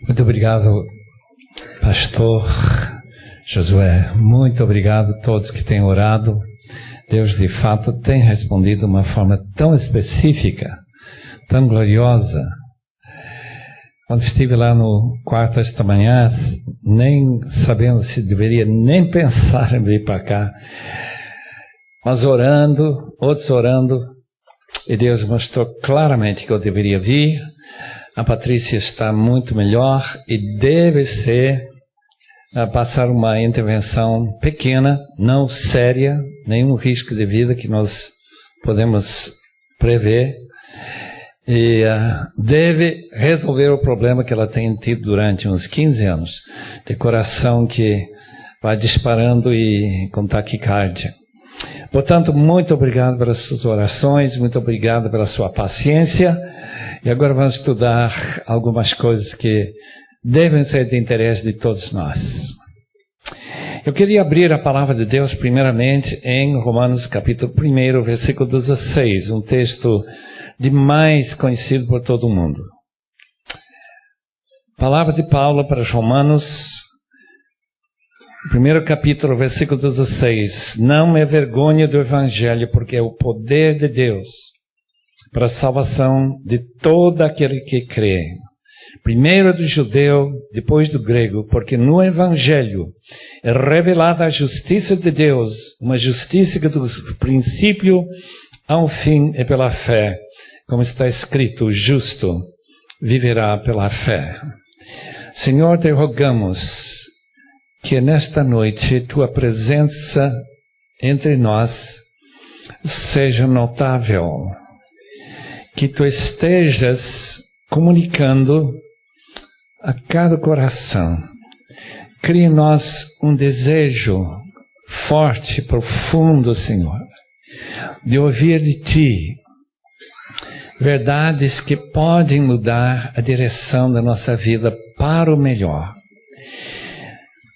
Muito obrigado, pastor Josué. Muito obrigado a todos que têm orado. Deus, de fato, tem respondido de uma forma tão específica, tão gloriosa. Quando estive lá no quarto esta manhã, nem sabendo se deveria nem pensar em vir para cá, mas orando, outros orando, e Deus mostrou claramente que eu deveria vir. A Patrícia está muito melhor e deve ser passar uma intervenção pequena, não séria, nenhum risco de vida que nós podemos prever. E deve resolver o problema que ela tem tido durante uns 15 anos, de coração que vai disparando e com taquicardia. Portanto, muito obrigado pelas suas orações, muito obrigado pela sua paciência. E agora vamos estudar algumas coisas que devem ser de interesse de todos nós. Eu queria abrir a palavra de Deus primeiramente em Romanos capítulo 1, versículo 16, um texto demais conhecido por todo mundo. Palavra de Paulo para os Romanos, 1 capítulo, versículo 16. Não me envergonho do Evangelho, porque é o poder de Deus para a salvação de todo aquele que crê. Primeiro do judeu, depois do grego, porque no Evangelho é revelada a justiça de Deus, uma justiça que do princípio ao fim é pela fé. Como está escrito, o justo viverá pela fé. Senhor, te rogamos que nesta noite tua presença entre nós seja notável. Que tu estejas comunicando a cada coração. Crie em nós um desejo forte, profundo, Senhor, de ouvir de ti verdades que podem mudar a direção da nossa vida para o melhor.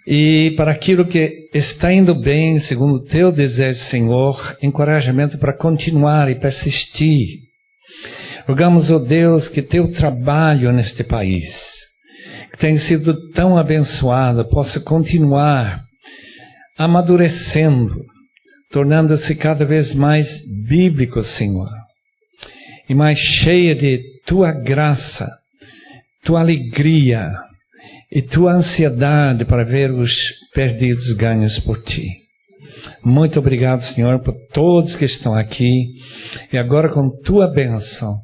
E para aquilo que está indo bem, segundo o teu desejo, Senhor, encorajamento para continuar e persistir. Rogamos, ó Deus, que teu trabalho neste país, que tem sido tão abençoado, possa continuar amadurecendo, tornando-se cada vez mais bíblico, Senhor, e mais cheia de tua graça, tua alegria e tua ansiedade para ver os perdidos ganhos por ti. Muito obrigado, Senhor, por todos que estão aqui, e agora com tua bênção,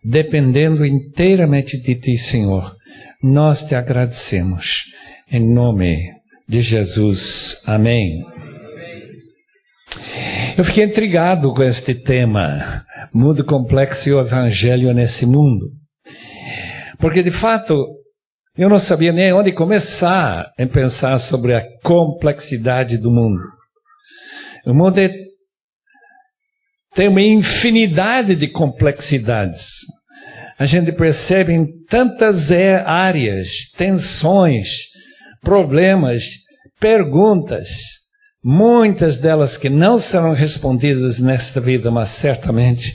dependendo inteiramente de ti, Senhor, nós te agradecemos. Em nome de Jesus. Amém. Eu fiquei intrigado com este tema, mundo complexo e o evangelho nesse mundo. Porque, de fato, eu não sabia nem onde começar em pensar sobre a complexidade do mundo. O mundo tem uma infinidade de complexidades. A gente percebe em tantas áreas, tensões, problemas, perguntas, muitas delas que não serão respondidas nesta vida, mas certamente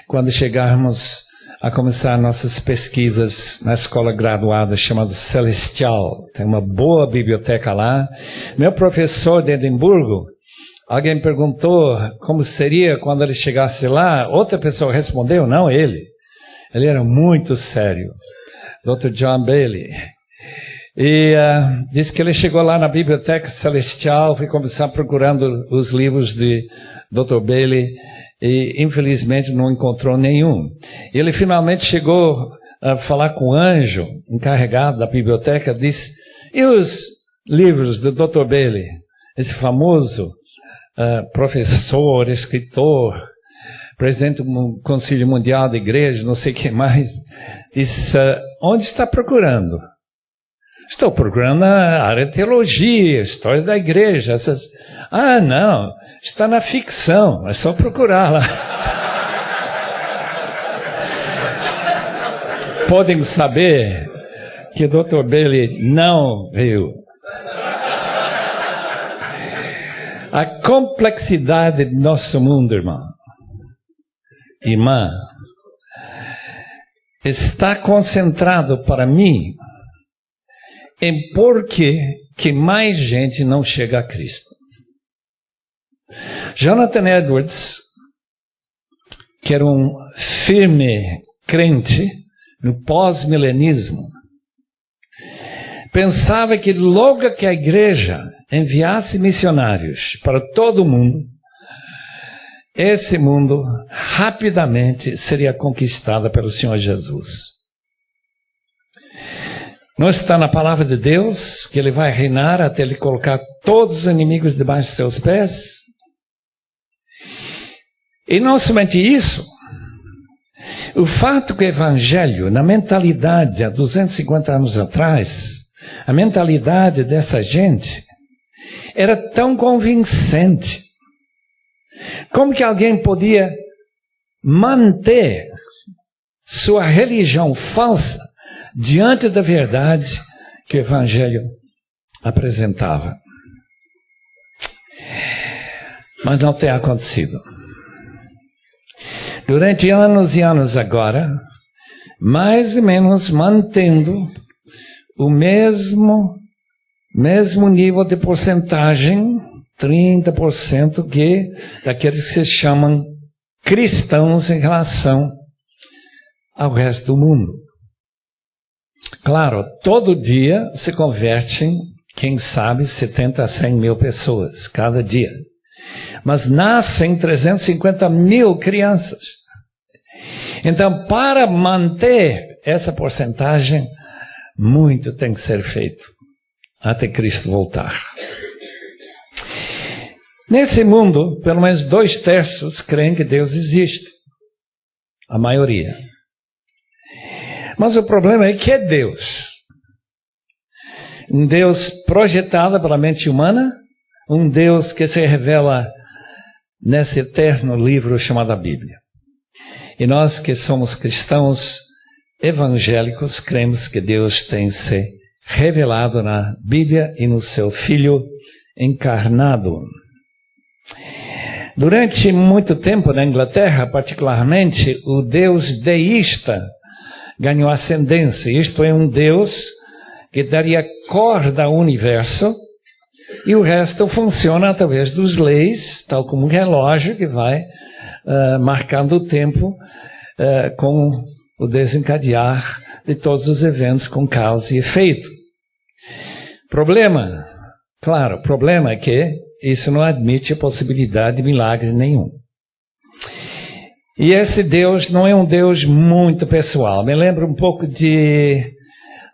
quando chegarmos a começar nossas pesquisas na escola graduada chamada Celestial. Tem uma boa biblioteca lá. Meu professor de Edimburgo, alguém perguntou como seria quando ele chegasse lá, outra pessoa respondeu, não ele. Ele era muito sério, Dr. John Bailey. E disse que ele chegou lá na Biblioteca Celestial, foi começar procurando os livros de Dr. Bailey e infelizmente não encontrou nenhum. E ele finalmente chegou a falar com o anjo, encarregado da biblioteca, disse, e os livros do Dr. Bailey? Esse famoso professor, escritor, presidente do Conselho Mundial da Igreja, não sei o que mais, disse, onde está procurando? Estou procurando na área de teologia, história da igreja, essas... Ah, não, está na ficção, é só procurar lá. Podem saber que Dr. Bailey não veio. A complexidade do nosso mundo, irmã, está concentrado para mim em por que mais gente não chega a Cristo. Jonathan Edwards, que era um firme crente no pós-milenismo, pensava que logo que a igreja enviasse missionários para todo o mundo, esse mundo rapidamente seria conquistado pelo Senhor Jesus. Não está na palavra de Deus que Ele vai reinar até Ele colocar todos os inimigos debaixo de seus pés? E não somente isso, o fato que o Evangelho, na mentalidade há 250 anos atrás, a mentalidade dessa gente era tão convincente. Como que alguém podia manter sua religião falsa diante da verdade que o Evangelho apresentava? Mas não tem acontecido. Durante anos e anos agora, mais ou menos mantendo o mesmo nível de porcentagem, 30% que daqueles que se chamam cristãos em relação ao resto do mundo. Claro, todo dia se convertem, quem sabe, 70 a 100 mil pessoas, cada dia. Mas nascem 350 mil crianças. Então, para manter essa porcentagem, muito tem que ser feito até Cristo voltar. Nesse mundo, pelo menos 2/3 creem que Deus existe. A maioria. Mas o problema é que é Deus. Um Deus projetado pela mente humana, um Deus que se revela nesse eterno livro chamado Bíblia. E nós que somos cristãos evangélicos, cremos que Deus tem se revelado na Bíblia e no seu Filho encarnado. Durante muito tempo na Inglaterra, particularmente, o Deus deísta ganhou ascendência. Isto é, um Deus que daria corda ao universo e o resto funciona através das leis, tal como um relógio que vai marcando o tempo com o desencadear de todos os eventos com causa e efeito. Problema é que isso não admite a possibilidade de milagre nenhum. E esse Deus não é um Deus muito pessoal. Me lembro um pouco de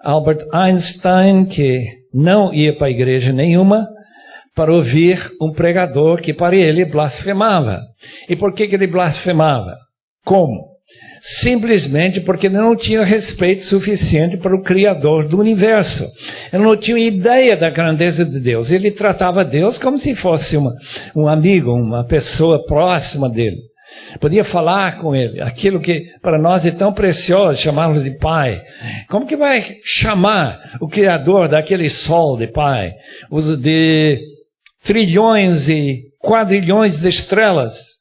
Albert Einstein, que não ia para a igreja nenhuma para ouvir um pregador que para ele blasfemava. E por que ele blasfemava? Como? Simplesmente porque ele não tinha respeito suficiente para o Criador do universo. Ele não tinha ideia da grandeza de Deus. Ele tratava Deus como se fosse um amigo, uma pessoa próxima dele. Podia falar com ele, aquilo que para nós é tão precioso, chamá-lo de Pai. Como que vai chamar o Criador daquele sol de Pai? Uso de trilhões e quadrilhões de estrelas,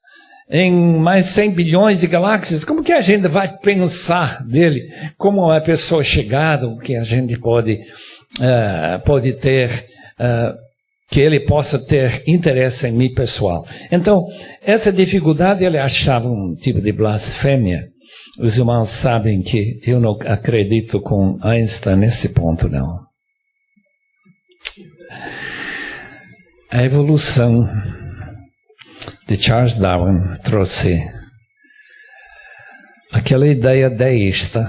em mais 100 bilhões de galáxias. Como que a gente vai pensar dele como uma pessoa chegada, que a gente pode ter... que ele possa ter interesse em mim pessoal. Então, essa dificuldade ele achava um tipo de blasfêmia. Os irmãos sabem que eu não acredito com Einstein nesse ponto, não. A evolução de Charles Darwin trouxe aquela ideia deísta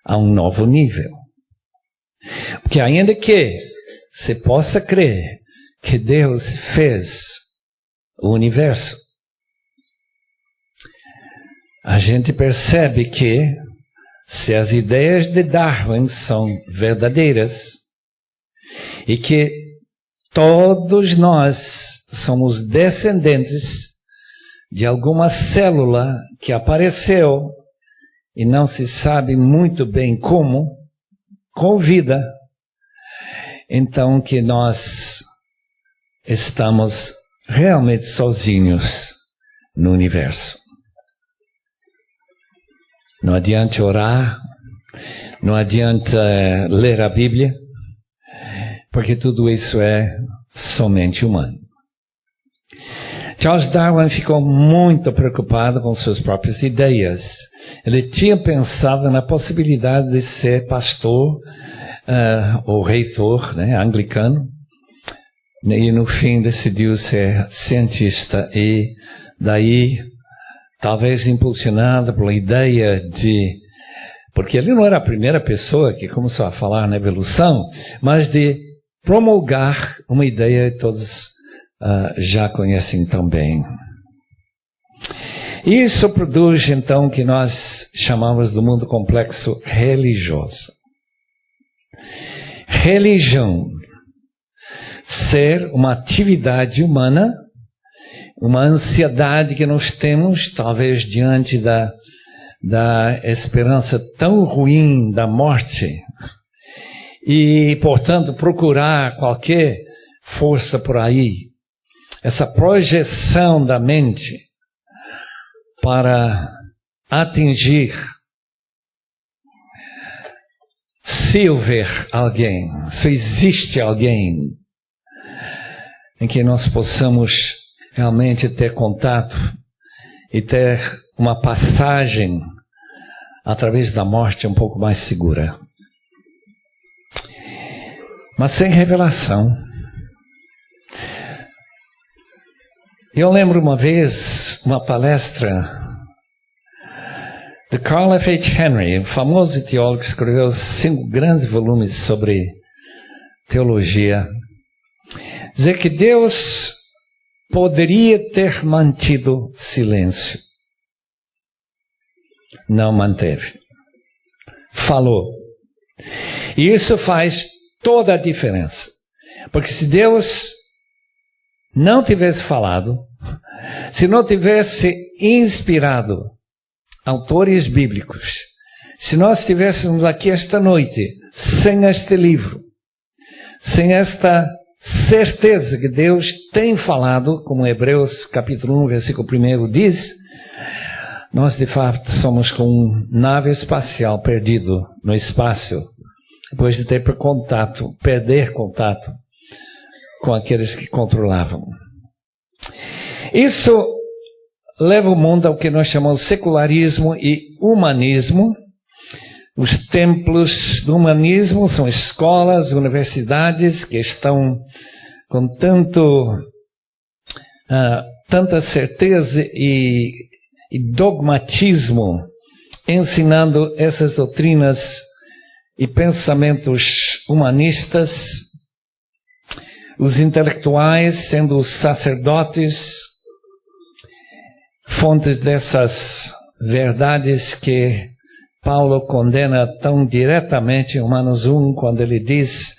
a um novo nível. Porque ainda que se possa crer que Deus fez o universo, a gente percebe que se as ideias de Darwin são verdadeiras e que todos nós somos descendentes de alguma célula que apareceu e não se sabe muito bem como, com vida, então que nós estamos realmente sozinhos no universo. Não adianta orar, não adianta ler a Bíblia, porque tudo isso é somente humano. Charles Darwin ficou muito preocupado com suas próprias ideias. Ele tinha pensado na possibilidade de ser pastor ou reitor, né, anglicano, e no fim decidiu ser cientista, e daí, talvez impulsionado pela ideia de, porque ele não era a primeira pessoa que começou a falar na evolução, mas de promulgar uma ideia que todos já conhecem tão bem. Isso produz, então, o que nós chamamos do mundo complexo religioso. Religião, ser uma atividade humana, uma ansiedade que nós temos, talvez diante da esperança tão ruim da morte, e, portanto, procurar qualquer força por aí, essa projeção da mente para atingir, se houver alguém, se existe alguém em que nós possamos realmente ter contato e ter uma passagem através da morte um pouco mais segura. Mas sem revelação. Eu lembro uma vez uma palestra de Carl F. H. Henry, um famoso teólogo que escreveu 5 grandes volumes sobre teologia, dizer que Deus poderia ter mantido silêncio. Não manteve. Falou. E isso faz toda a diferença. Porque se Deus não tivesse falado, se não tivesse inspirado autores bíblicos, se nós estivéssemos aqui esta noite sem este livro, sem esta certeza que Deus tem falado, como Hebreus capítulo 1, versículo 1 diz, nós de fato somos como uma nave espacial perdido no espaço, depois de ter perder contato com aqueles que controlavam. Isso leva o mundo ao que nós chamamos de secularismo e humanismo. Os templos do humanismo são escolas, universidades que estão com tanta certeza e dogmatismo ensinando essas doutrinas e pensamentos humanistas, os intelectuais sendo os sacerdotes, fontes dessas verdades que Paulo condena tão diretamente em Romanos 1, quando ele diz,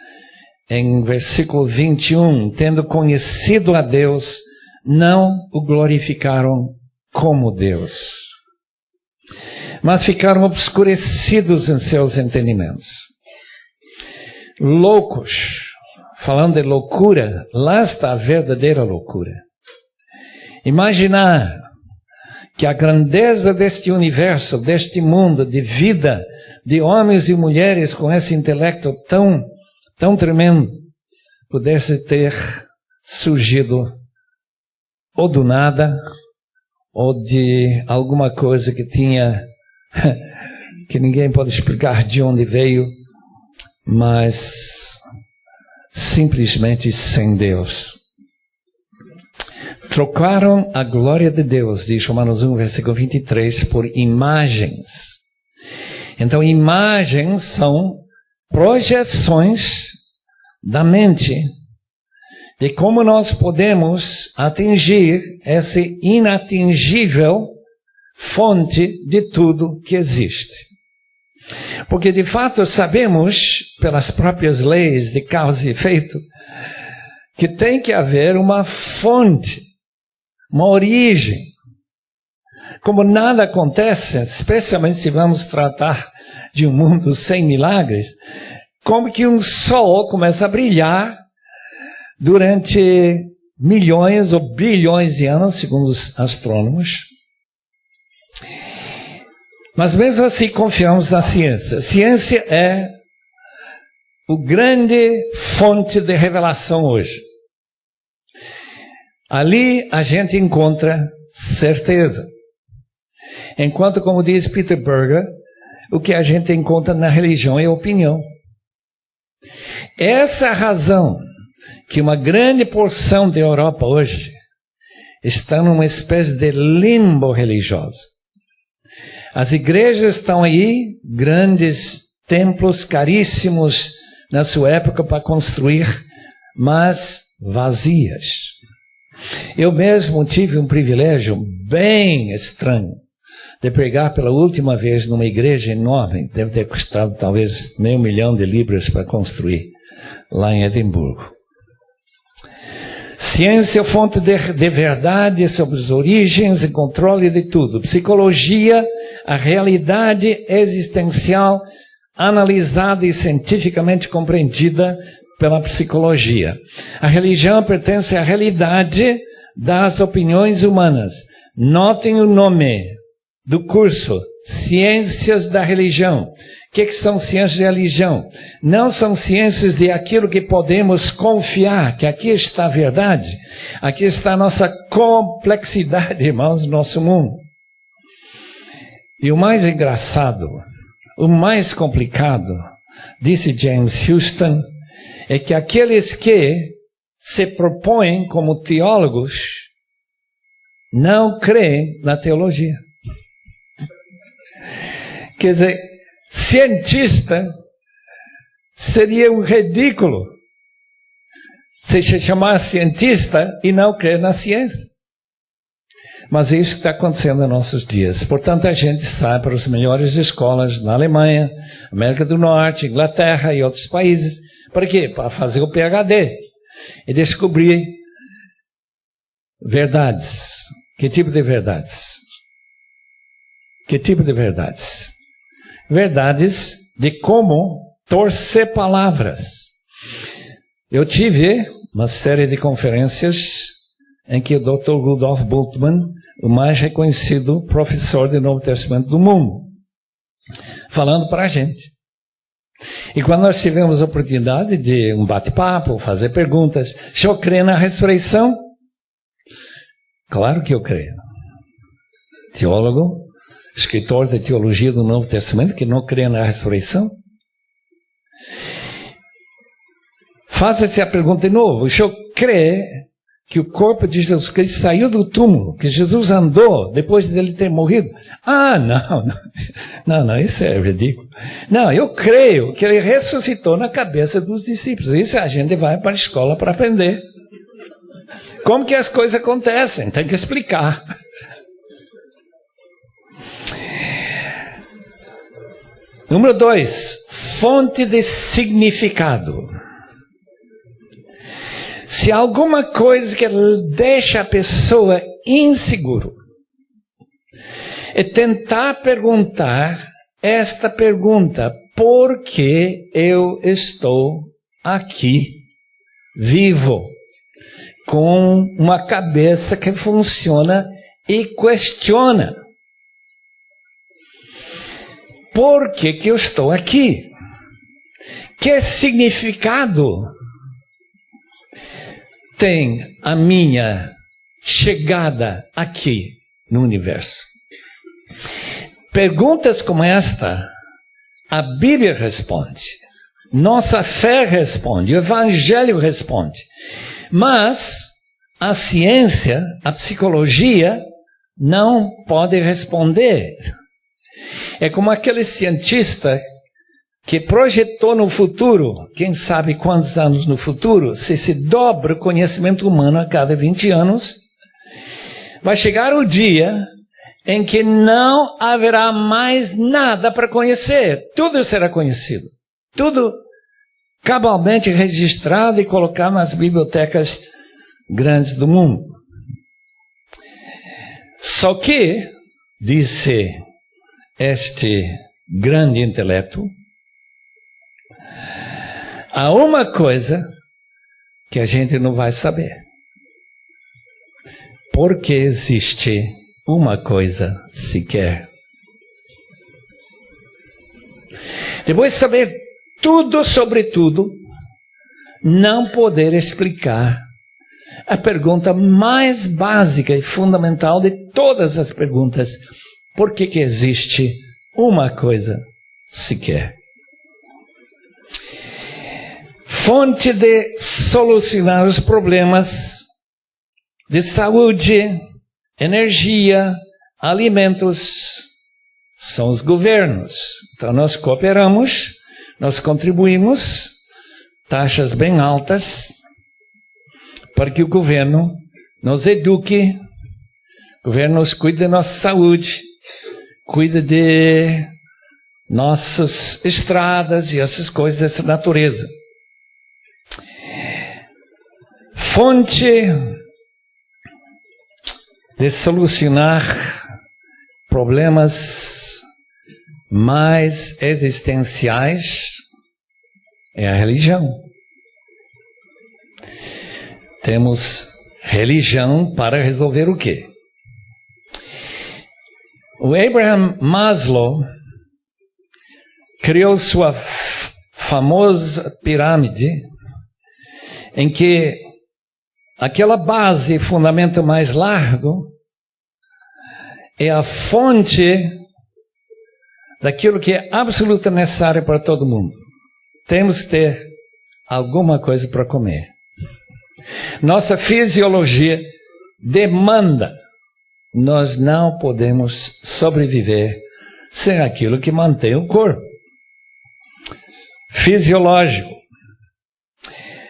em versículo 21, tendo conhecido a Deus, não o glorificaram como Deus, mas ficaram obscurecidos em seus entendimentos. Loucos, falando de loucura, lá está a verdadeira loucura. Imaginar que a grandeza deste universo, deste mundo, de vida, de homens e mulheres com esse intelecto tão tremendo, pudesse ter surgido ou do nada, ou de alguma coisa que tinha, que ninguém pode explicar de onde veio, mas simplesmente sem Deus. Trocaram a glória de Deus, diz Romanos 1, versículo 23, por imagens. Então, imagens são projeções da mente de como nós podemos atingir essa inatingível fonte de tudo que existe. Porque, de fato, sabemos, pelas próprias leis de causa e efeito, que tem que haver uma fonte, uma origem. Como nada acontece, especialmente se vamos tratar de um mundo sem milagres, como que um sol começa a brilhar durante milhões ou bilhões de anos, segundo os astrônomos. Mas mesmo assim confiamos na ciência. A ciência é o grande fonte de revelação hoje. Ali a gente encontra certeza. Enquanto, como diz Peter Berger, o que a gente encontra na religião é opinião. Essa é a razão que uma grande porção da Europa hoje está numa espécie de limbo religioso. As igrejas estão aí, grandes templos caríssimos na sua época para construir, mas vazias. Eu mesmo tive um privilégio bem estranho de pregar pela última vez numa igreja enorme, deve ter custado talvez meio milhão de libras para construir, lá em Edimburgo. Ciência, fonte de verdade sobre as origens e controle de tudo. Psicologia, a realidade existencial analisada e cientificamente compreendida pela psicologia. A religião pertence à realidade das opiniões humanas. Notem o nome do curso, Ciências da Religião. O que são ciências da religião? Não são ciências de aquilo que podemos confiar, que aqui está a verdade. Aqui está a nossa complexidade, irmãos, do nosso mundo. E o mais engraçado, o mais complicado, disse James Houston, é que aqueles que se propõem como teólogos não creem na teologia. Quer dizer, cientista seria um ridículo se chamar cientista e não crer na ciência. Mas isso está acontecendo nos nossos dias. Portanto, a gente sai para as melhores escolas na Alemanha, América do Norte, Inglaterra e outros países. Para quê? Para fazer o PhD e descobrir verdades. Que tipo de verdades? Que tipo de verdades? Verdades de como torcer palavras. Eu tive uma série de conferências em que o Dr. Rudolf Bultmann, o mais reconhecido professor do Novo Testamento do mundo, falando para a gente. E quando nós tivemos a oportunidade de um bate-papo, fazer perguntas, o senhor crê na ressurreição? Claro que eu creio. Teólogo, escritor de teologia do Novo Testamento, que não crê na ressurreição? Faça-se a pergunta de novo. O senhor crê que o corpo de Jesus Cristo saiu do túmulo, que Jesus andou depois dele ter morrido? Ah, não, isso é ridículo. Não, eu creio que ele ressuscitou na cabeça dos discípulos. Isso a gente vai para a escola para aprender. Como que as coisas acontecem? Tem que explicar. Número 2, fonte de significado. Se alguma coisa que deixa a pessoa inseguro é tentar perguntar esta pergunta: por que eu estou aqui vivo? Com uma cabeça que funciona e questiona. Por que eu estou aqui? Que significado tem a minha chegada aqui no universo? Perguntas como esta, a Bíblia responde, nossa fé responde, o Evangelho responde. Mas a ciência, a psicologia, não pode responder. É como aquele cientista que projetou no futuro, quem sabe quantos anos no futuro, se dobra o conhecimento humano a cada 20 anos, vai chegar o dia em que não haverá mais nada para conhecer. Tudo será conhecido. Tudo cabalmente registrado e colocado nas bibliotecas grandes do mundo. Só que, disse este grande intelecto, há uma coisa que a gente não vai saber. Porque existe uma coisa sequer. Depois de saber tudo sobre tudo, não poder explicar a pergunta mais básica e fundamental de todas as perguntas: por que existe uma coisa sequer? Fonte de solucionar os problemas de saúde, energia, alimentos, são os governos. Então nós cooperamos, nós contribuímos, taxas bem altas, para que o governo nos eduque, o governo nos cuide da nossa saúde, cuide de nossas estradas e essas coisas dessa natureza. Fonte de solucionar problemas mais existenciais é a religião. Temos religião para resolver o quê? O Abraham Maslow criou sua famosa pirâmide, em que aquela base, fundamento mais largo, é a fonte daquilo que é absolutamente necessário para todo mundo. Temos que ter alguma coisa para comer. Nossa fisiologia demanda. Nós não podemos sobreviver sem aquilo que mantém o corpo. Fisiológico.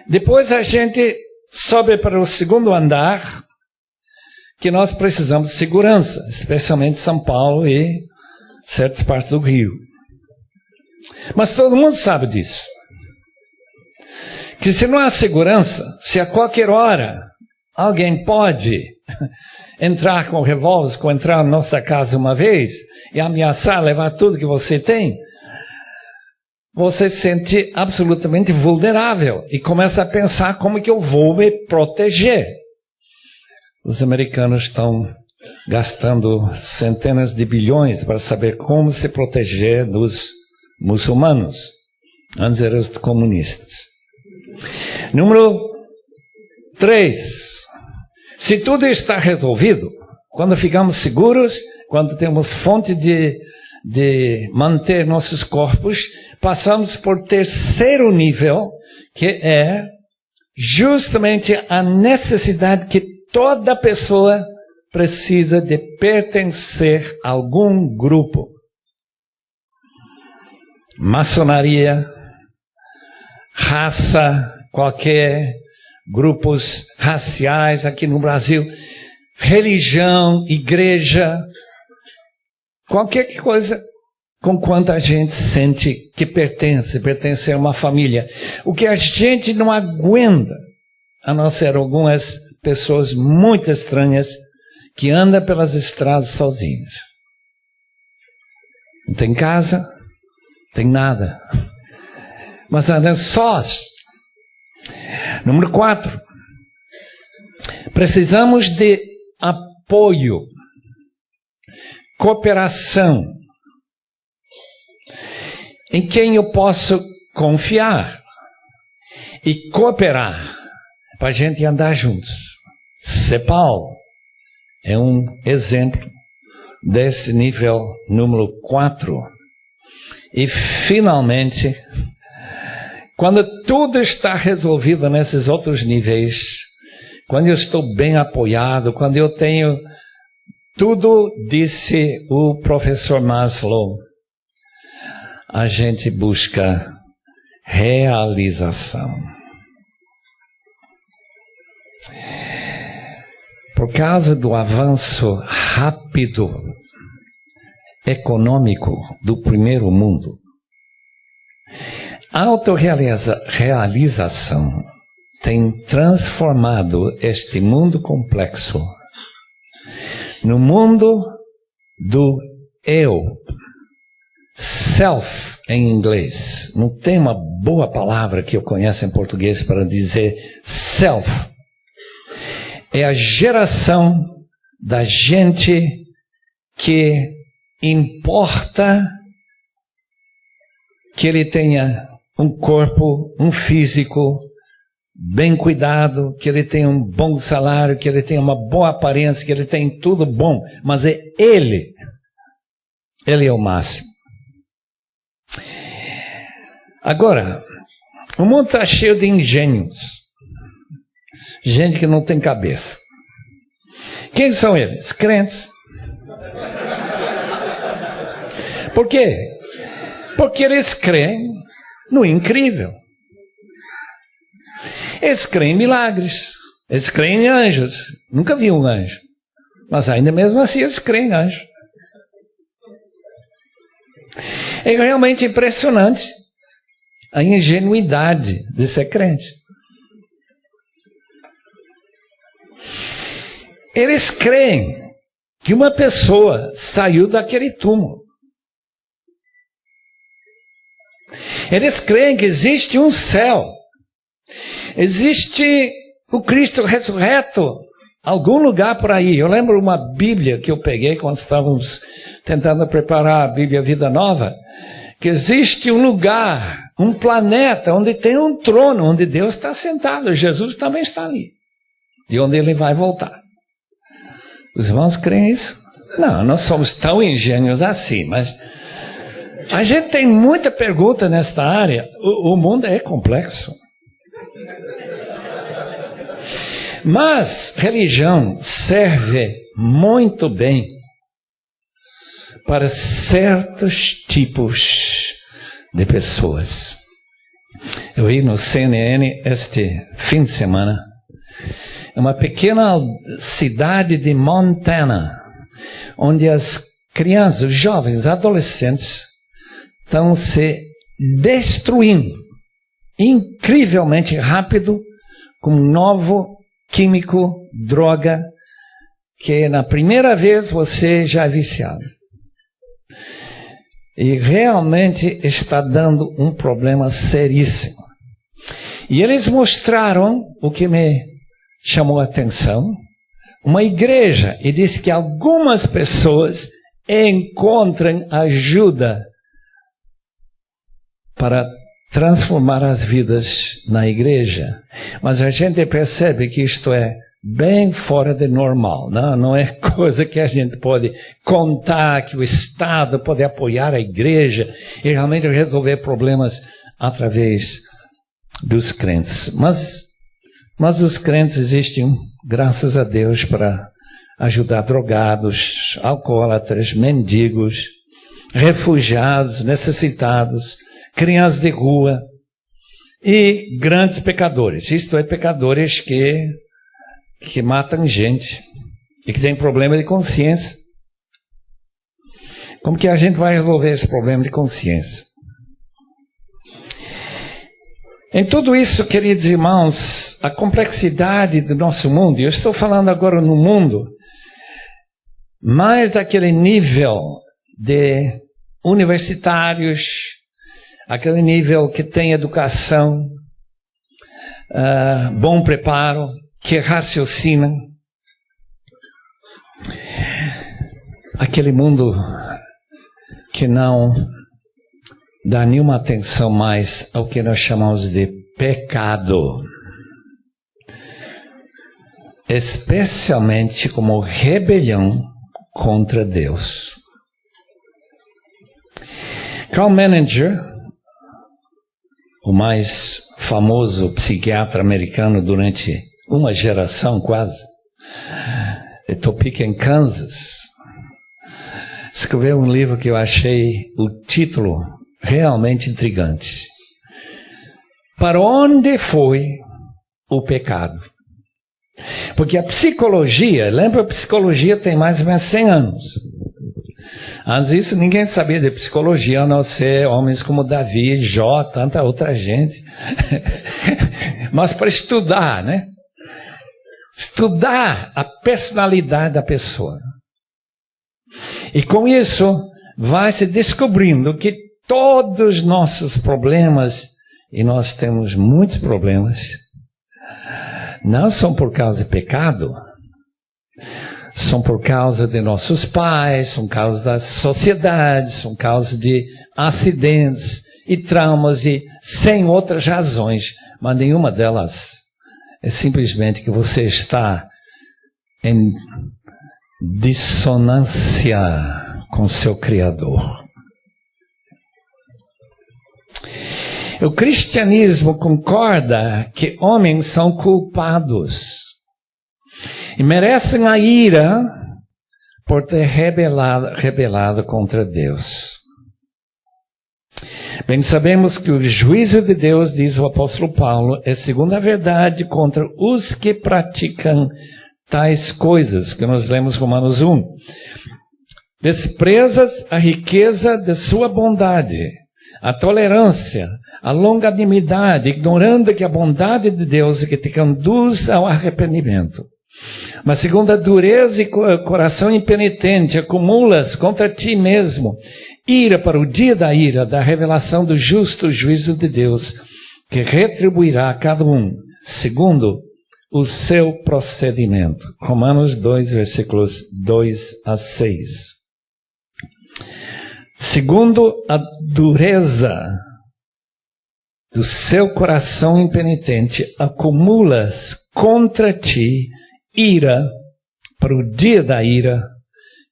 Depois a gente sobe para o segundo andar, que nós precisamos de segurança, especialmente São Paulo e certas partes do Rio. Mas todo mundo sabe disso. Que se não há segurança, se a qualquer hora alguém pode entrar com revólver, entrar na nossa casa uma vez e ameaçar, levar tudo que você tem, você se sente absolutamente vulnerável e começa a pensar como que eu vou me proteger. Os americanos estão gastando centenas de bilhões para saber como se proteger dos muçulmanos. Antes eram os comunistas. Número 3. Se tudo está resolvido, quando ficamos seguros, quando temos fonte de manter nossos corpos, passamos por terceiro nível, que é justamente a necessidade que toda pessoa precisa de pertencer a algum grupo. Maçonaria, raça, qualquer grupos raciais aqui no Brasil, religião, igreja, qualquer coisa com quanto a gente sente que pertence a uma família. O que a gente não aguenta, a não ser algumas pessoas muito estranhas que andam pelas estradas sozinhas. Não tem casa, não tem nada. Mas andam sós. Número 4. Precisamos de apoio, cooperação. Em quem eu posso confiar e cooperar para a gente andar juntos. CEPAL é um exemplo desse nível número 4. E finalmente, quando tudo está resolvido nesses outros níveis, quando eu estou bem apoiado, quando eu tenho tudo, disse o professor Maslow, a gente busca realização. Por causa do avanço rápido econômico do primeiro mundo, a autorrealização tem transformado este mundo complexo no mundo do eu. Self, em inglês. Não tem uma boa palavra que eu conheço em português para dizer self. É a geração da gente que importa que ele tenha um corpo, um físico bem cuidado, que ele tenha um bom salário, que ele tenha uma boa aparência, que ele tenha tudo bom, mas é ele. Ele é o máximo. Agora, o mundo está cheio de engenhos. Gente que não tem cabeça. Quem são eles? Crentes. Por quê? Porque eles creem no incrível. Eles creem em milagres. Eles creem em anjos. Nunca vi um anjo. Mas ainda mesmo assim eles creem em anjos. É realmente impressionante a ingenuidade de ser crente. Eles creem que uma pessoa saiu daquele túmulo. Eles creem que existe um céu. Existe o Cristo ressurreto. Algum lugar por aí. Eu lembro uma Bíblia que eu peguei quando estávamos tentando preparar a Bíblia Vida Nova. Que existe um lugar, um planeta, onde tem um trono, onde Deus está sentado. Jesus também está ali. De onde ele vai voltar. Os irmãos creem isso? Não, nós somos tão ingênuos assim, mas a gente tem muita pergunta nesta área. O mundo é complexo. Mas religião serve muito bem para certos tipos de pessoas. Eu vi no CNN este fim de semana uma pequena cidade de Montana, onde as crianças, os jovens, adolescentes estão se destruindo incrivelmente rápido com um novo químico, droga, que na primeira vez você já é viciado. E realmente está dando um problema seríssimo. E eles mostraram o que me chamou a atenção, uma igreja, e disse que algumas pessoas encontram ajuda para transformar as vidas na igreja. Mas a gente percebe que isto é bem fora de normal. Não é coisa que a gente pode contar, que o Estado pode apoiar a igreja e realmente resolver problemas através dos crentes. Mas os crentes existem, graças a Deus, para ajudar drogados, alcoólatras, mendigos, refugiados, necessitados, crianças de rua e grandes pecadores. Isto é, pecadores que matam gente e que têm problema de consciência. Como que a gente vai resolver esse problema de consciência? Em tudo isso, queridos irmãos, a complexidade do nosso mundo, eu estou falando agora no mundo, mais daquele nível de universitários, aquele nível que tem educação, bom preparo, que raciocinam. Aquele mundo que não dá nenhuma atenção mais ao que nós chamamos de pecado. Especialmente como rebelião contra Deus. Karl Menninger, o mais famoso psiquiatra americano durante uma geração quase, de Topeka, em Kansas, escreveu um livro que eu achei o título realmente intrigante. Para onde foi o pecado? Porque a psicologia, lembra, a psicologia tem mais ou menos 100 anos. Antes disso, ninguém sabia de psicologia, a não ser homens como Davi, Jó, tanta outra gente. Mas para estudar, né? Estudar a personalidade da pessoa. E com isso, vai se descobrindo que todos os nossos problemas, e nós temos muitos problemas, não são por causa de pecado, são por causa de nossos pais, são causa da sociedade, são causa de acidentes e traumas e 100 outras razões, mas nenhuma delas é simplesmente que você está em dissonância com seu Criador. O cristianismo concorda que homens são culpados e merecem a ira por ter rebelado contra Deus. Bem, sabemos que o juízo de Deus, diz o apóstolo Paulo, é segundo a verdade contra os que praticam tais coisas, que nós lemos Romanos 1. Desprezas a riqueza de sua bondade, a tolerância, a longanimidade, ignorando que a bondade de Deus é que te conduz ao arrependimento. Mas segundo a dureza e coração impenitente, acumulas contra ti mesmo ira para o dia da ira, da revelação do justo juízo de Deus, que retribuirá a cada um, segundo o seu procedimento. Romanos 2, versículos 2 a 6. Segundo a dureza do seu coração impenitente, acumulas contra ti ira para o dia da ira,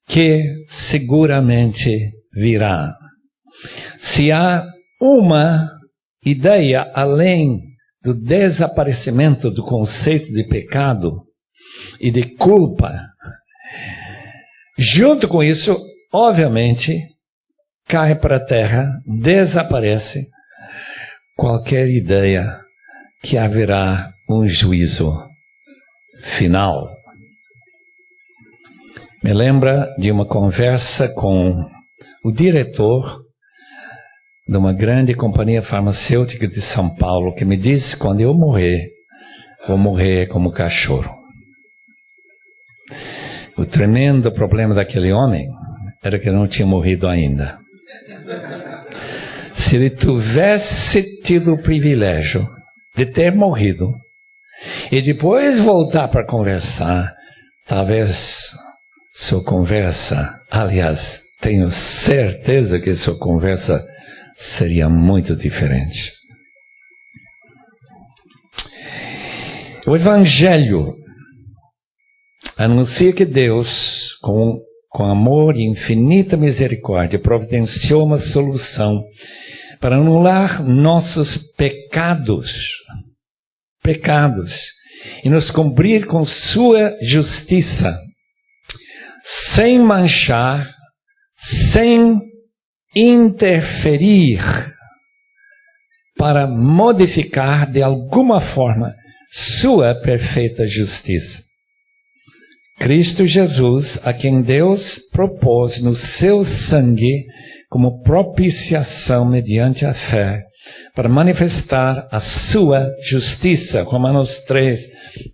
que seguramente virá. Se há uma ideia além do desaparecimento do conceito de pecado e de culpa, junto com isso, obviamente, cai para a terra, desaparece qualquer ideia que haverá um juízo final. Me lembra de uma conversa com o diretor de uma grande companhia farmacêutica de São Paulo, que me disse: quando eu morrer, vou morrer como cachorro. O tremendo problema daquele homem era que não tinha morrido ainda. Se ele tivesse tido o privilégio de ter morrido e depois voltar para conversar, talvez sua conversa, aliás, tenho certeza que sua conversa seria muito diferente. O Evangelho anuncia que Deus, com amor e infinita misericórdia, providenciou uma solução para anular nossos pecados, e nos cobrir com sua justiça, sem manchar, sem interferir, para modificar de alguma forma sua perfeita justiça. Cristo Jesus, a quem Deus propôs no seu sangue como propiciação mediante a fé, para manifestar a sua justiça. Romanos 3,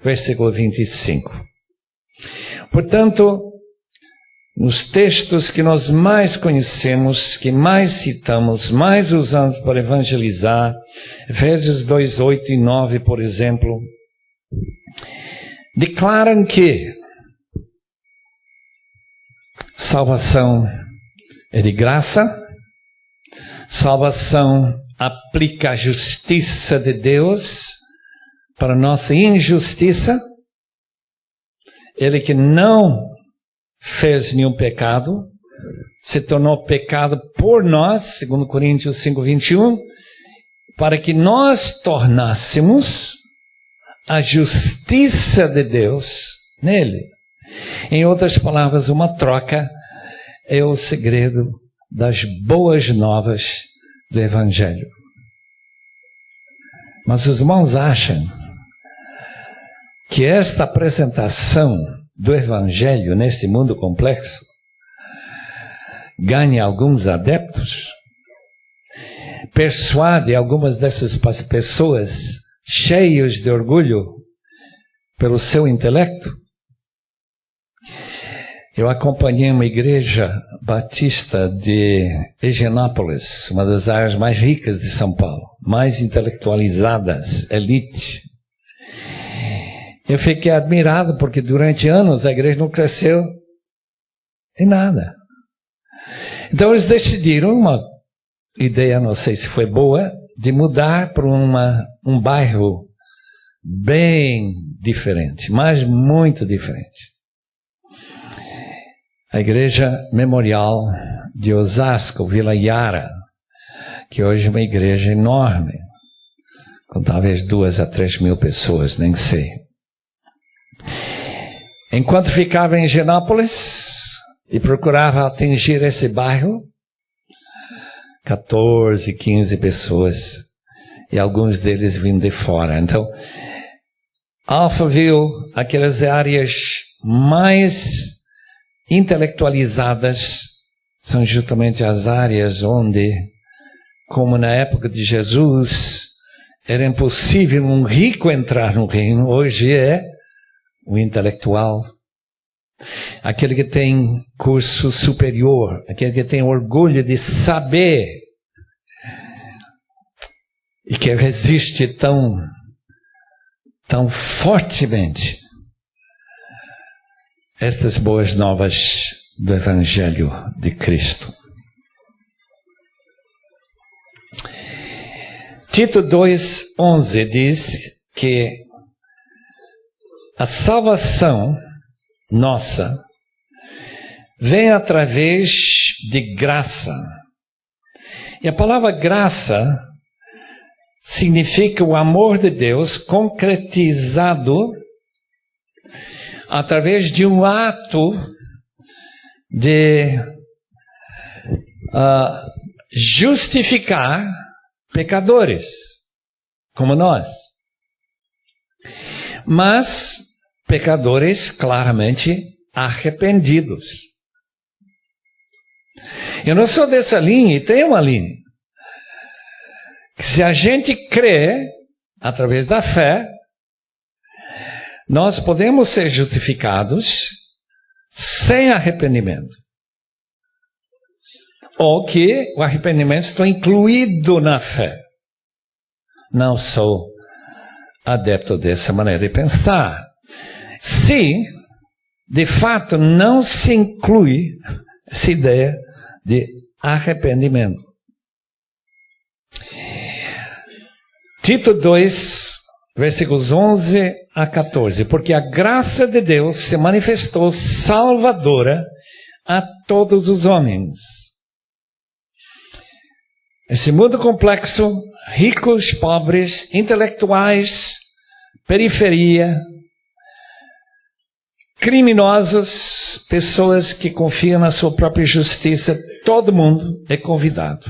versículo 25. Portanto, nos textos que nós mais conhecemos, que mais citamos, mais usamos para evangelizar, Efésios 2, 8 e 9, por exemplo, declaram que salvação é de graça, salvação aplica a justiça de Deus para nossa injustiça. Ele que não fez nenhum pecado, se tornou pecado por nós, segundo Coríntios 5, 21, para que nós tornássemos a justiça de Deus nele. Em outras palavras, uma troca é o segredo das boas novas do Evangelho. Mas os irmãos acham que esta apresentação do Evangelho nesse mundo complexo ganha alguns adeptos? Persuade algumas dessas pessoas cheias de orgulho pelo seu intelecto? Eu acompanhei uma igreja batista de Higienópolis, uma das áreas mais ricas de São Paulo, mais intelectualizadas, elite. Eu fiquei admirado porque durante anos a igreja não cresceu em nada. Então eles decidiram, uma ideia, não sei se foi boa, de mudar para um bairro bem diferente, mas muito diferente. A Igreja Memorial de Osasco, Vila Yara, que hoje é uma igreja enorme, com talvez 2 a 3 mil pessoas, nem sei. Enquanto ficava em Higienópolis e procurava atingir esse bairro, 14, 15 pessoas, e alguns deles vindo de fora. Então, Alphaville, aquelas áreas mais intelectualizadas, são justamente as áreas onde, como na época de Jesus, era impossível um rico entrar no reino. Hoje é o intelectual, aquele que tem curso superior, aquele que tem orgulho de saber e que resiste tão fortemente estas boas novas do Evangelho de Cristo. Tito 2:11 diz que a salvação nossa vem através de graça. E a palavra graça significa o amor de Deus concretizado através de um ato de justificar pecadores, como nós. Mas pecadores claramente arrependidos. Eu não sou dessa linha, e tem uma linha. Que se a gente crê, através da fé, nós podemos ser justificados sem arrependimento. Ou que o arrependimento está incluído na fé. Não sou adepto dessa maneira de pensar. Se, de fato, não se inclui essa ideia de arrependimento. Tito 2, versículos 11 a 14. Porque a graça de Deus se manifestou salvadora a todos os homens. Esse mundo complexo, ricos, pobres, intelectuais, periferia, criminosos, pessoas que confiam na sua própria justiça, todo mundo é convidado.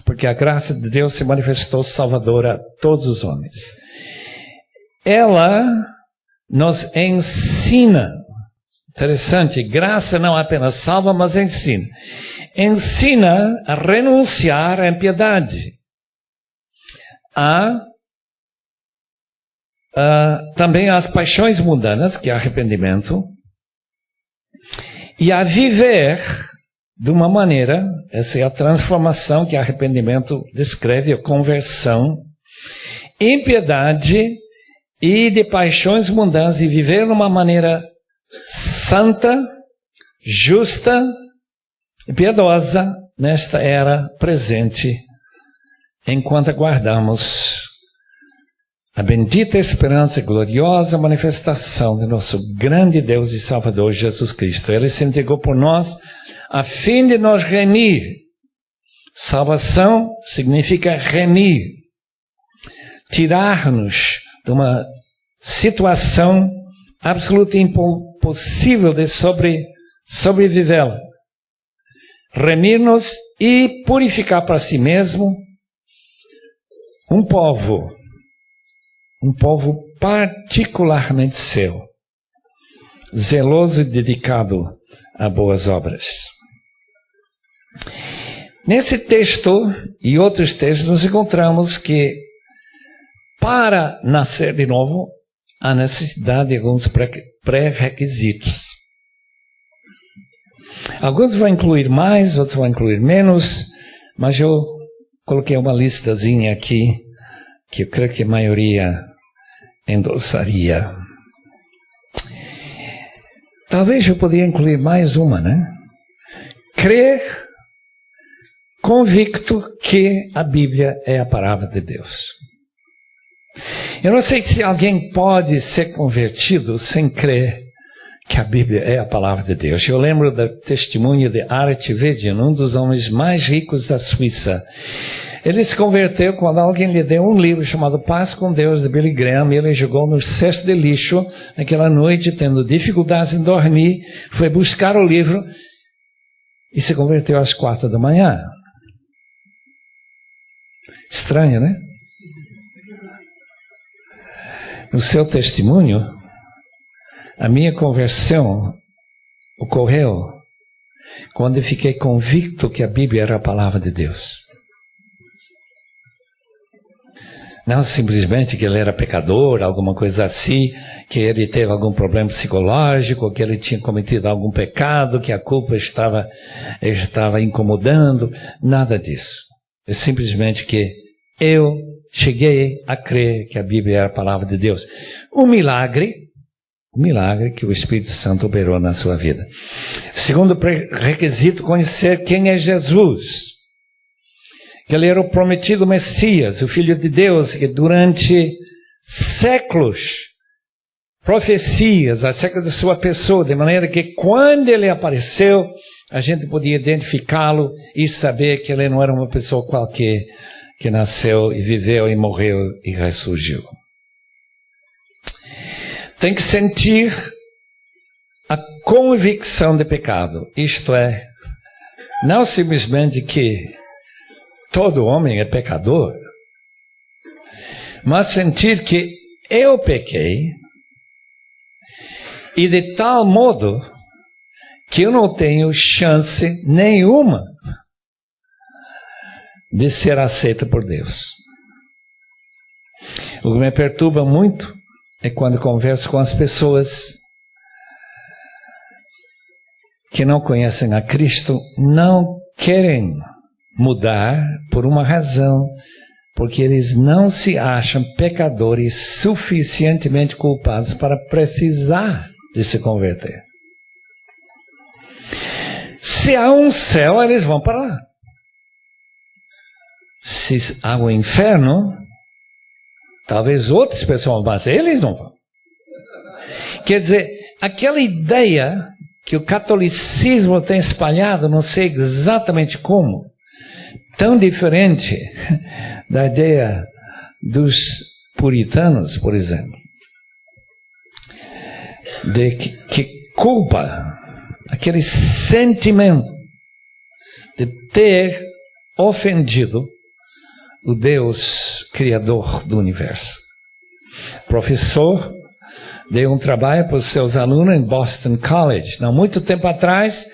Porque a graça de Deus se manifestou salvadora a todos os homens. Ela nos ensina, interessante, graça não apenas salva, mas ensina. Ensina a renunciar à impiedade, também às paixões mundanas, que é arrependimento, e a viver de uma maneira, essa é a transformação que arrependimento descreve, a conversão, impiedade e de paixões mundanas, e viver de uma maneira santa, justa e piedosa nesta era presente, enquanto aguardamos a bendita esperança e gloriosa manifestação de nosso grande Deus e Salvador Jesus Cristo. Ele se entregou por nós a fim de nos remir. Salvação significa remir, tirar-nos de uma situação absolutamente impossível de sobrevivê-la. Remir-nos e purificar para si mesmo um povo particularmente seu, zeloso e dedicado a boas obras. Nesse texto e outros textos nós encontramos que para nascer de novo há necessidade de alguns pré-requisitos. Alguns vão incluir mais, outros vão incluir menos, mas eu coloquei uma listazinha aqui que eu creio que a maioria endossaria. Talvez eu poderia incluir mais uma, né? Crer convicto que a Bíblia é a palavra de Deus. Eu não sei se alguém pode ser convertido sem crer que a Bíblia é a palavra de Deus. Eu lembro do testemunho de Art Vedin, um dos homens mais ricos da Suíça. Ele se converteu quando alguém lhe deu um livro chamado Paz com Deus, de Billy Graham, e ele jogou no cesto de lixo naquela noite, tendo dificuldades em dormir, foi buscar o livro e se converteu às 4 da manhã. Estranho, né? No seu testemunho, a minha conversão ocorreu quando eu fiquei convicto que a Bíblia era a palavra de Deus. Não simplesmente que ele era pecador, alguma coisa assim, que ele teve algum problema psicológico, que ele tinha cometido algum pecado, que a culpa estava incomodando, nada disso. É simplesmente que eu cheguei a crer que a Bíblia era a palavra de Deus. Um milagre que o Espírito Santo operou na sua vida. Segundo requisito, conhecer quem é Jesus. Que ele era o prometido Messias, o Filho de Deus, que durante séculos, profecias acerca de sua pessoa, de maneira que quando ele apareceu, a gente podia identificá-lo e saber que ele não era uma pessoa qualquer, que nasceu e viveu e morreu e ressurgiu. Tem que sentir a convicção de pecado. Isto é, não simplesmente que todo homem é pecador, mas sentir que eu pequei e de tal modo que eu não tenho chance nenhuma de ser aceito por Deus. O que me perturba muito é quando converso com as pessoas que não conhecem a Cristo, não querem mudar por uma razão, porque eles não se acham pecadores suficientemente culpados para precisar de se converter. Se há um céu, eles vão para lá. Se há um inferno, talvez outras pessoas, mas eles não vão. Quer dizer, aquela ideia que o catolicismo tem espalhado, não sei exatamente como, tão diferente da ideia dos puritanos, por exemplo, de que culpa, aquele sentimento de ter ofendido o Deus Criador do universo. O professor deu um trabalho para os seus alunos em Boston College. Não muito tempo atrás,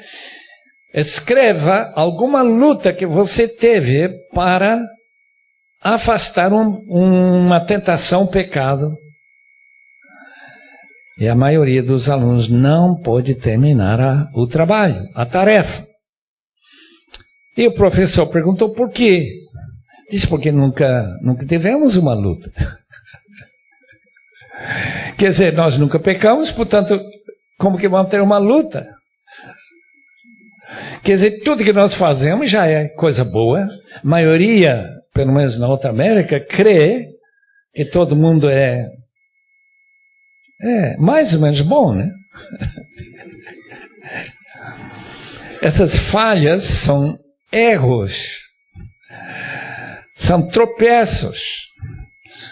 escreva alguma luta que você teve para afastar uma tentação, um pecado. E a maioria dos alunos não pôde terminar o trabalho, a tarefa. E o professor perguntou por quê? Disse porque nunca tivemos uma luta. Quer dizer, nós nunca pecamos, portanto, como que vamos ter uma luta? Quer dizer, tudo que nós fazemos já é coisa boa. A maioria, pelo menos na Norte América, crê que todo mundo é mais ou menos bom, né? Essas falhas são erros, são tropeços,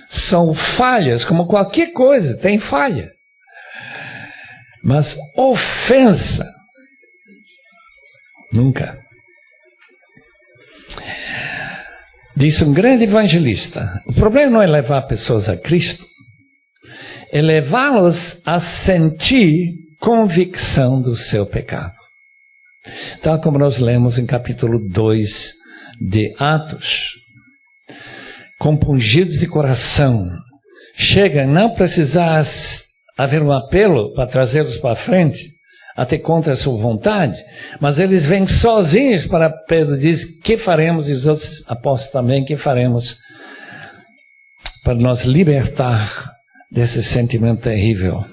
são falhas, como qualquer coisa, tem falha. Mas ofensa, nunca. Disse um grande evangelista, o problema não é levar pessoas a Cristo, é levá-los a sentir convicção do seu pecado. Tal como nós lemos em capítulo 2 de Atos. Compungidos de coração, chegam, não precisar haver um apelo para trazê-los para frente, até contra a sua vontade, mas eles vêm sozinhos para Pedro, diz, que faremos, e os outros apóstolos também, que faremos para nos libertar desse sentimento terrível.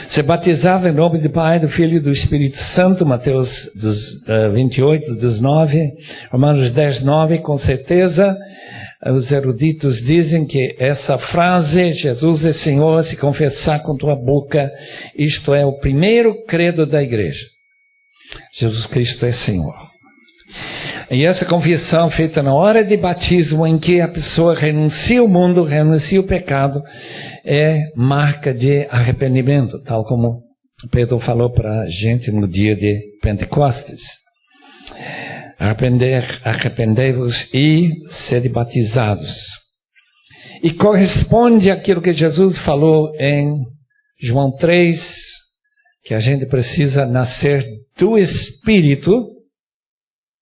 Se batizava em nome do Pai, do Filho e do Espírito Santo, Mateus 28, 19, Romanos 10, 9, com certeza. Os eruditos dizem que essa frase, Jesus é Senhor, se confessar com tua boca, isto é o primeiro credo da igreja. Jesus Cristo é Senhor. E essa confissão feita na hora de batismo, em que a pessoa renuncia ao mundo, renuncia ao pecado, é marca de arrependimento, tal como Pedro falou para a gente no dia de Pentecostes. Arrependei-vos e sede batizados. E corresponde àquilo que Jesus falou em João 3, que a gente precisa nascer do Espírito,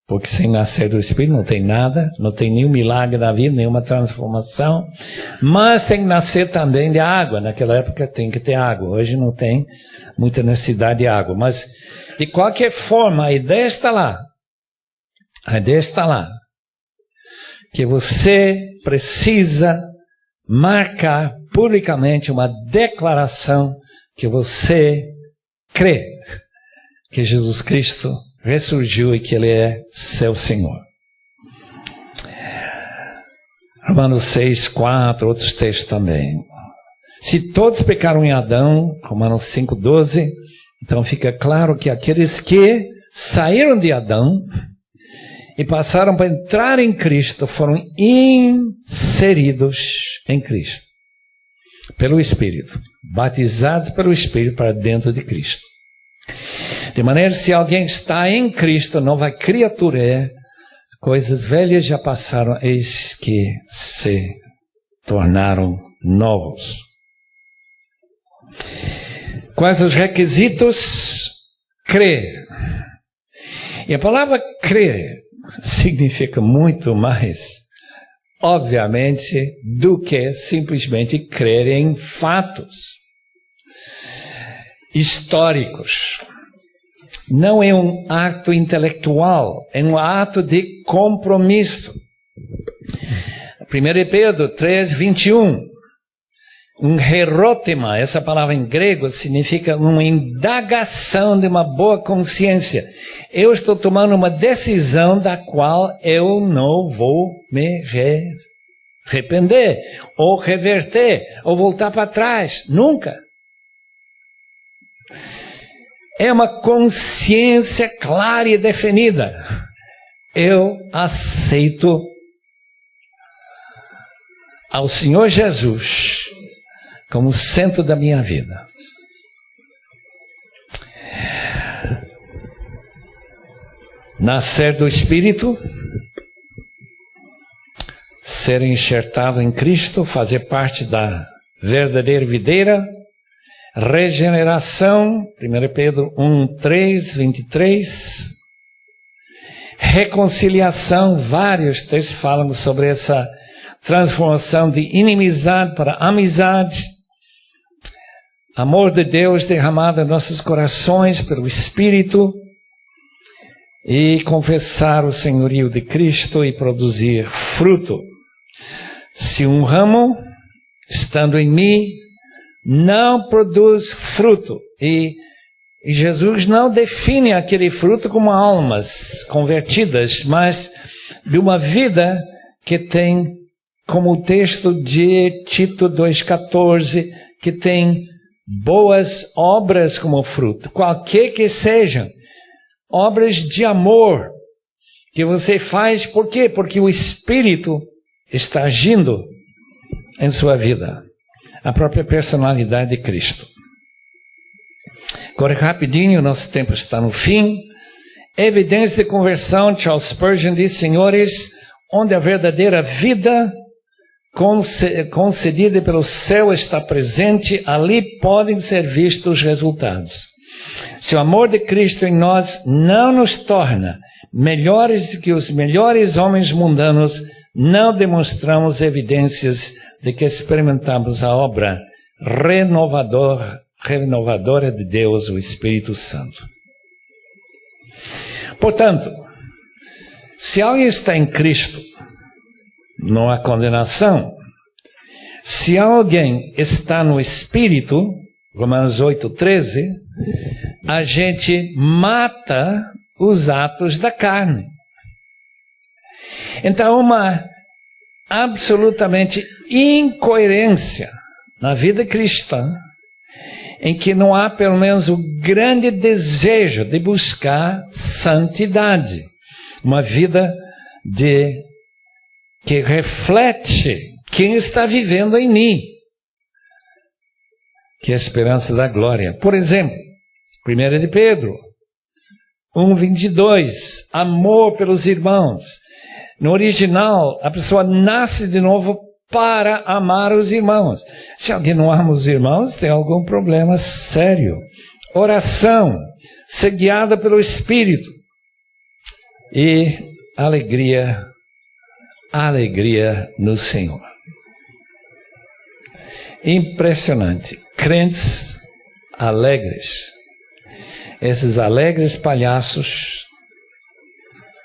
porque sem nascer do Espírito não tem nada, não tem nenhum milagre na vida, nenhuma transformação, mas tem que nascer também de água. Naquela época tem que ter água, hoje não tem muita necessidade de água, mas de qualquer forma a ideia está lá. A ideia está lá, que você precisa marcar publicamente uma declaração que você crê que Jesus Cristo ressurgiu e que Ele é seu Senhor. Romanos 6, 4, outros textos também. Se todos pecaram em Adão, Romanos 5, 12, então fica claro que aqueles que saíram de Adão e passaram para entrar em Cristo foram inseridos em Cristo pelo Espírito, batizados pelo Espírito para dentro de Cristo. De maneira que se alguém está em Cristo, nova criatura é, coisas velhas já passaram, eis que se tornaram novos. Quais os requisitos? Crer. E a palavra crer significa muito mais, obviamente, do que simplesmente crer em fatos históricos. Não é um ato intelectual, é um ato de compromisso. 1 Pedro 3, 21. Um herotema, essa palavra em grego significa uma indagação de uma boa consciência. Eu estou tomando uma decisão da qual eu não vou me arrepender, ou reverter, ou voltar para trás. Nunca. É uma consciência clara e definida. Eu aceito ao Senhor Jesus como centro da minha vida. Nascer do Espírito, ser enxertado em Cristo, fazer parte da verdadeira videira, regeneração, 1 Pedro 1, 3, 23, reconciliação, vários textos falam sobre essa transformação de inimizade para amizade, amor de Deus derramado em nossos corações pelo Espírito, e confessar o senhorio de Cristo e produzir fruto. Se um ramo, estando em mim, não produz fruto, e Jesus não define aquele fruto como almas convertidas, mas de uma vida que tem, como o texto de Tito 2,14, que tem boas obras como fruto, qualquer que sejam, obras de amor, que você faz, por quê? Porque o Espírito está agindo em sua vida, a própria personalidade de Cristo. Agora rapidinho, nosso tempo está no fim. Evidência de conversão, Charles Spurgeon diz, senhores, onde a verdadeira vida concedida pelo céu está presente, ali podem ser vistos os resultados. Se o amor de Cristo em nós não nos torna melhores do que os melhores homens mundanos, não demonstramos evidências de que experimentamos a obra renovadora de Deus, o Espírito Santo. Portanto, se alguém está em Cristo, não há condenação. Se alguém está no Espírito, Romanos 8:13, a gente mata os atos da carne. Então, uma absolutamente incoerência na vida cristã, em que não há pelo menos o grande desejo de buscar santidade. Uma vida que reflete quem está vivendo em mim, que é a esperança da glória. Por exemplo, 1 de Pedro 1:22, amor pelos irmãos. No original, a pessoa nasce de novo para amar os irmãos. Se alguém não ama os irmãos, tem algum problema sério. Oração, ser guiada pelo Espírito. E alegria no Senhor. Impressionante. Crentes alegres. Esses alegres palhaços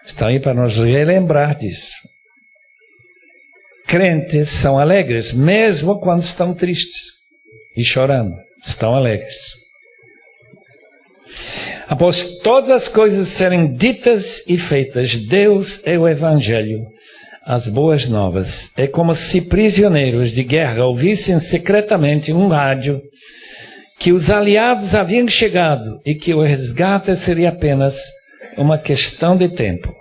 estão aí para nos relembrar disso. Crentes são alegres, mesmo quando estão tristes e chorando. Estão alegres. Após todas as coisas serem ditas e feitas, Deus é o Evangelho, as boas novas. É como se prisioneiros de guerra ouvissem secretamente um rádio que os aliados haviam chegado e que o resgate seria apenas uma questão de tempo.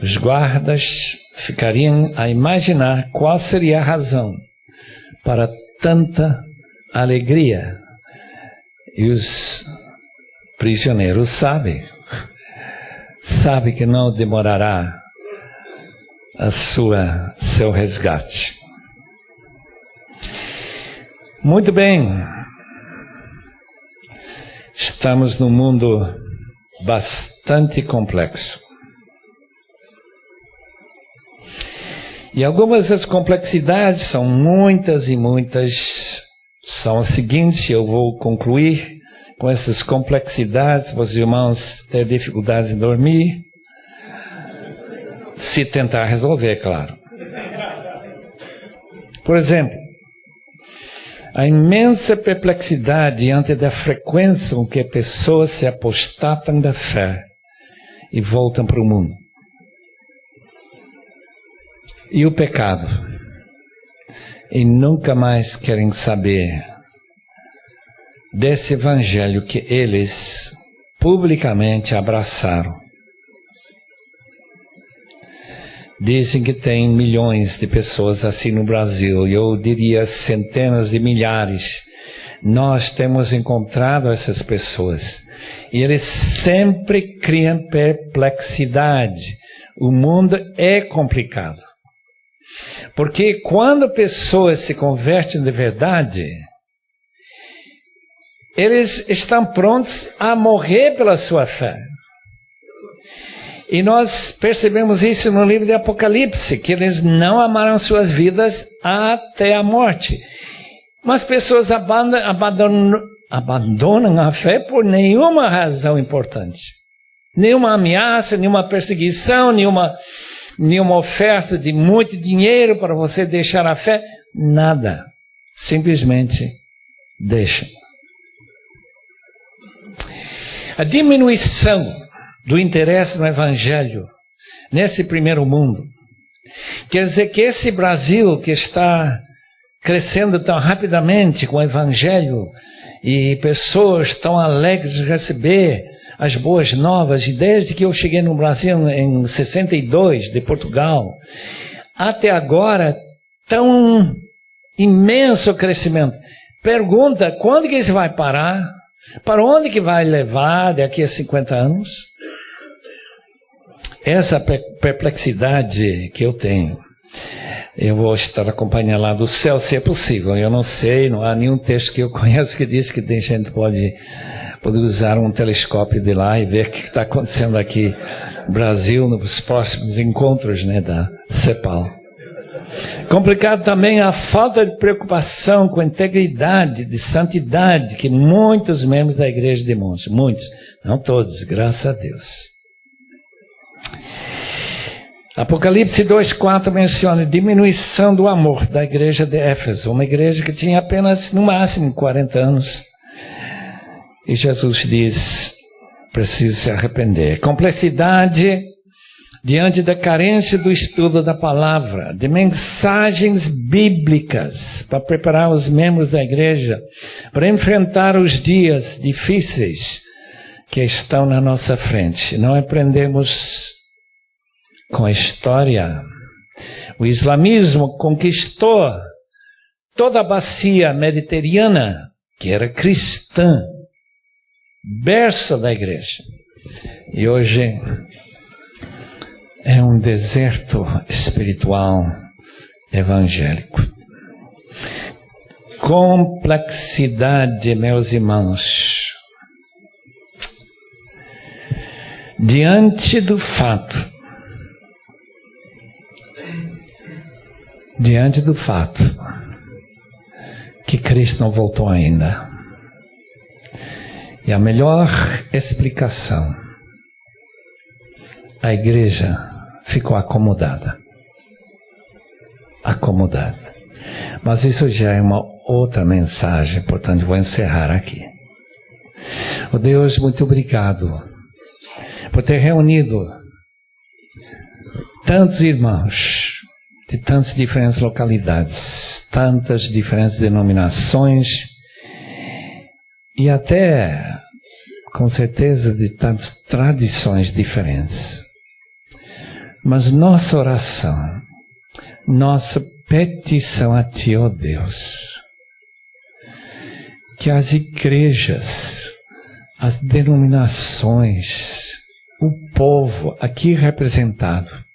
Os guardas ficariam a imaginar qual seria a razão para tanta alegria. E os prisioneiros sabem que não demorará seu resgate. Muito bem. Estamos num mundo bastante complexo. E algumas das complexidades são muitas e muitas. São as seguintes, eu vou concluir com essas complexidades, para os irmãos terem dificuldades em dormir, se tentar resolver, claro. Por exemplo, a imensa perplexidade diante da frequência com que pessoas se apostatam da fé e voltam para o mundo. E o pecado. E nunca mais querem saber desse evangelho que eles publicamente abraçaram. Dizem que tem milhões de pessoas assim no Brasil, eu diria centenas de milhares. Nós temos encontrado essas pessoas e eles sempre criam perplexidade. O mundo é complicado. Porque quando pessoas se convertem de verdade, eles estão prontos a morrer pela sua fé. E nós percebemos isso no livro de Apocalipse, que eles não amaram suas vidas até a morte. Mas pessoas abandonam a fé por nenhuma razão importante. Nenhuma ameaça, nenhuma perseguição, nenhuma oferta de muito dinheiro para você deixar a fé. Nada. Simplesmente deixam. A diminuição do interesse no Evangelho nesse primeiro mundo quer dizer que esse Brasil que está crescendo tão rapidamente com o Evangelho e pessoas tão alegres de receber as boas novas, e desde que eu cheguei no Brasil em 62, de Portugal, até agora, tão imenso crescimento. Pergunta, quando que isso vai parar? Para onde que vai levar daqui a 50 anos? Essa perplexidade que eu tenho, eu vou estar acompanhando lá do céu, se é possível. Eu não sei, não há nenhum texto que eu conheço que diz que a gente pode usar um telescópio de lá e ver o que está acontecendo aqui no Brasil, nos próximos encontros, da CEPAL. Complicado também a falta de preocupação com a integridade, de santidade que muitos membros da igreja demonstram. Muitos, não todos, graças a Deus. Apocalipse 2:4 menciona a diminuição do amor da igreja de Éfeso, uma igreja que tinha apenas, no máximo, 40 anos. E Jesus diz, precisa se arrepender. Complexidade diante da carência do estudo da palavra, de mensagens bíblicas para preparar os membros da igreja para enfrentar os dias difíceis que estão na nossa frente. Não aprendemos com a história. O islamismo conquistou toda a bacia mediterrânea, que era cristã, berço da igreja. E hoje é um deserto espiritual evangélico. Complexidade, meus irmãos. Diante do fato que Cristo não voltou ainda. E a melhor explicação, a igreja ficou acomodada. Mas isso já é uma outra mensagem, portanto vou encerrar aqui. Oh Deus, muito obrigado por ter reunido tantos irmãos de tantas diferentes localidades, tantas diferentes denominações e até, com certeza, de tantas tradições diferentes. Mas nossa oração, nossa petição a Ti, ó Deus, que as igrejas, as denominações, o povo aqui representado,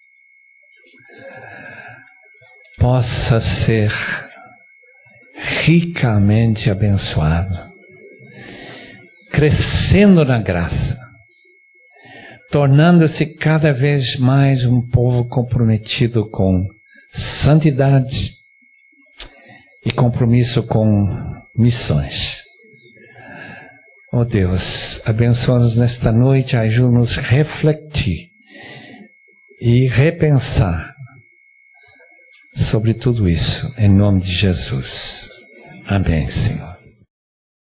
possa ser ricamente abençoado, crescendo na graça, tornando-se cada vez mais um povo comprometido com santidade e compromisso com missões. Oh Deus, abençoa-nos nesta noite, ajuda-nos a refletir e repensar sobre tudo isso, em nome de Jesus. Amém, Senhor.